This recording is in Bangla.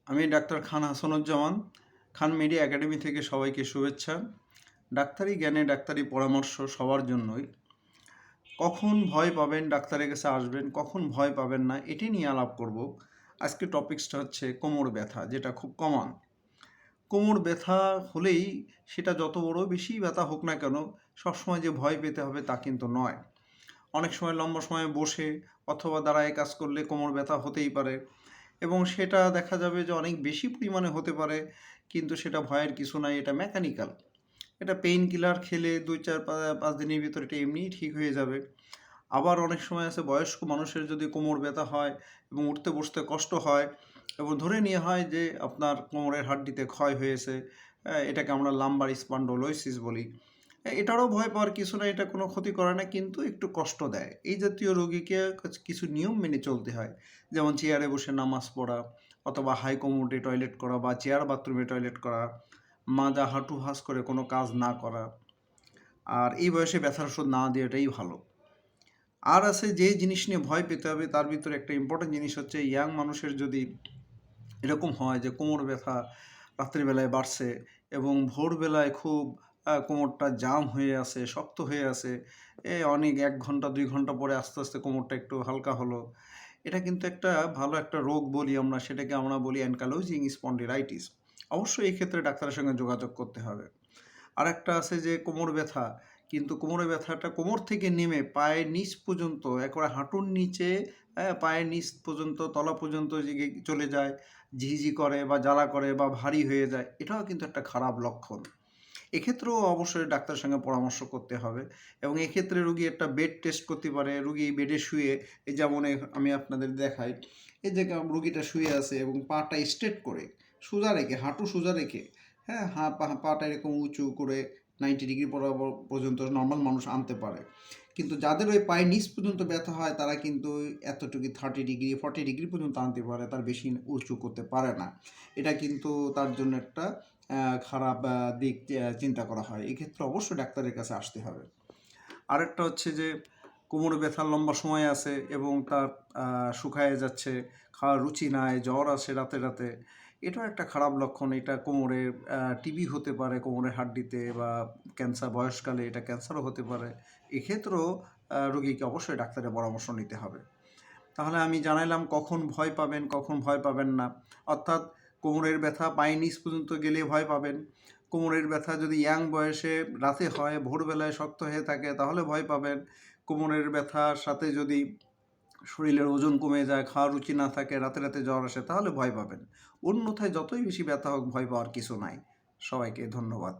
আমি ডাক্তার খান হাসানুজ্জামান, খান মিডিয়া একাডেমি থেকে সবাইকে শুভেচ্ছা। ডাক্তারি জ্ঞানে ডাক্তারি পরামর্শ সবার জন্যই। কখন ভয় পাবেন ডাক্তারের কাছে আসবেন, কখন ভয় পাবেন না, এটি নিয়ে আলাপ করব। আজকে টপিকসটা হচ্ছে কোমর ব্যথা, যেটা খুব কমন। কোমর ব্যথা হলেই সেটা যত বড় বেশি ব্যথা হোক না কেন, সবসময় যে ভয় পেতে হবে তা কিন্তু নয়। অনেক সময় লম্বা সময় বসে অথবা দাঁড়ায় কাজ করলে কোমর ব্যথা হতেই পারে, এবং সেটা দেখা যাবে যে অনেক বেশি পরিমাণে হতে পারে, কিন্তু সেটা ভয়ের কিছু নাই, এটা মেকানিক্যাল। এটা পেইন কিলার খেলে 2-4-5 দিনের ভিতরে এটা এমনিই ঠিক হয়ে যাবে। আবার অনেক সময় আছে বয়স্ক মানুষের যদি কোমর ব্যথা হয় এবং উঠতে বসতে কষ্ট হয় এবং ধরে নেওয়া হয় যে আপনার কোমরের হাড্ডিতে ক্ষয় হয়েছে, এটাকে আমরা লাম্বার স্পন্ডোলোসিস বলি। এটারও ভয় পাওয়ার কিছু না, এটা কোনো ক্ষতি করে না, কিন্তু একটু কষ্ট দেয়। এই জাতীয় রোগীকে কিছু নিয়ম মেনে চলতে হয়, যেমন চেয়ারে বসে নামাজ পড়া, অথবা হাই কমোডে টয়লেট করা বা চেয়ার বাথরুমে টয়লেট করা, মাজা হাঁটু ভাঁজ করে কোনো কাজ না করা, আর এই বয়সে ব্যথার ওষুধ না দেওয়াটাই ভালো। আর আছে যে জিনিস নিয়ে ভয় পেতে হবে, তার ভিতরে একটা ইম্পর্টেন্ট জিনিস হচ্ছে ইয়াং মানুষের যদি এরকম হয় যে কোমর ব্যথা রাত্রিবেলায় বাড়ছে এবং ভোরবেলায় খুব কোমরটা জাম হয়ে আছে, শক্ত হয়ে আছে, অনেক 1 ঘন্টা 2 ঘন্টা পরে আস্তে আস্তে কোমরটা একটু হালকা হলো, এটা কিন্তু একটা ভালো একটা রোগ বলি আমরা, সেটাকে আমরা বলি অ্যানকালোজিং স্পন্ডিলাইটিস। অবশ্যই এই ক্ষেত্রে ডাক্তারের সঙ্গে যোগাযোগ করতে হবে। আরেকটা আছে যে কোমর ব্যথা, কিন্তু কোমরের ব্যথাটা কোমর থেকে নেমে পায়ের নিচ পর্যন্ত, একেবারে হাঁটুর নিচে, পায়ের নিচ পর্যন্ত, তলা পর্যন্ত চলে যায়, ঝিঝি করে বা জ্বালা করে বা ভারী হয়ে যায়, এটাও কিন্তু একটা খারাপ লক্ষণ। এক্ষেত্রেও অবশ্যই ডাক্তারের সঙ্গে পরামর্শ করতে হবে, এবং এক্ষেত্রে রুগী একটা বেড টেস্ট করতে পারে। রুগী বেডে শুয়ে, এই যেমন আমি আপনাদের দেখাই, এই যে রুগীটা শুয়ে আছে এবং পাটা স্ট্রেট করে সোজা রেখে, হাঁটু সোজা রেখে, হ্যাঁ, পাটা এরকম উঁচু করে 90 ডিগ্রি বরাবর পর্যন্ত নর্মাল মানুষ আনতে পারে। কিন্তু যাদের ওই পায়ের নিচ পর্যন্ত ব্যথা হয় তারা কিন্তু এতটুকু 30 ডিগ্রি 40 ডিগ্রি পর্যন্ত আনতে পারে, তার বেশি উঁচু করতে পারে না। এটা কিন্তু তার জন্য একটা খারাপ দিক চিন্তা করা হয়। এক্ষেত্রে অবশ্যই ডাক্তারের কাছে আসতে হবে। আরেকটা হচ্ছে যে কোমরে ব্যথা লম্বা সময় আছে এবং তার শুকায়ে যাচ্ছে, খাওয়ার রুচি নাই, জ্বর আসে রাতে রাতে, এটাও একটা খারাপ লক্ষণ। এটা কোমরের টিবি হতে পারে কোমরের হাড্ডিতে, বা ক্যান্সার, বয়সকালে এটা ক্যান্সারও হতে পারে। এক্ষেত্রেও রোগীকে অবশ্যই ডাক্তারের পরামর্শ নিতে হবে। তাহলে আমি জানাইলাম কখন ভয় পাবেন, কখন ভয় পাবেন না। অর্থাৎ কোমরের ব্যথা পায়ের নিচ পর্যন্ত গেলে ভয় পাবেন। কোমরের ব্যথা যদি ইয়াং বয়সে রাতে হয়, ভোরবেলায় শক্ত হয়ে থাকে, তাহলে ভয় পাবেন। কোমরের ব্যথার সাথে যদি শরীরের ওজন কমে যায়, খাওয়ার রুচি না থাকে, রাতে রাতে জ্বর আসে, তাহলে ভয় পাবেন। অন্যথায় যতই বেশি ব্যথা হোক, ভয় পাওয়ার কিছু নাই। সবাইকে ধন্যবাদ।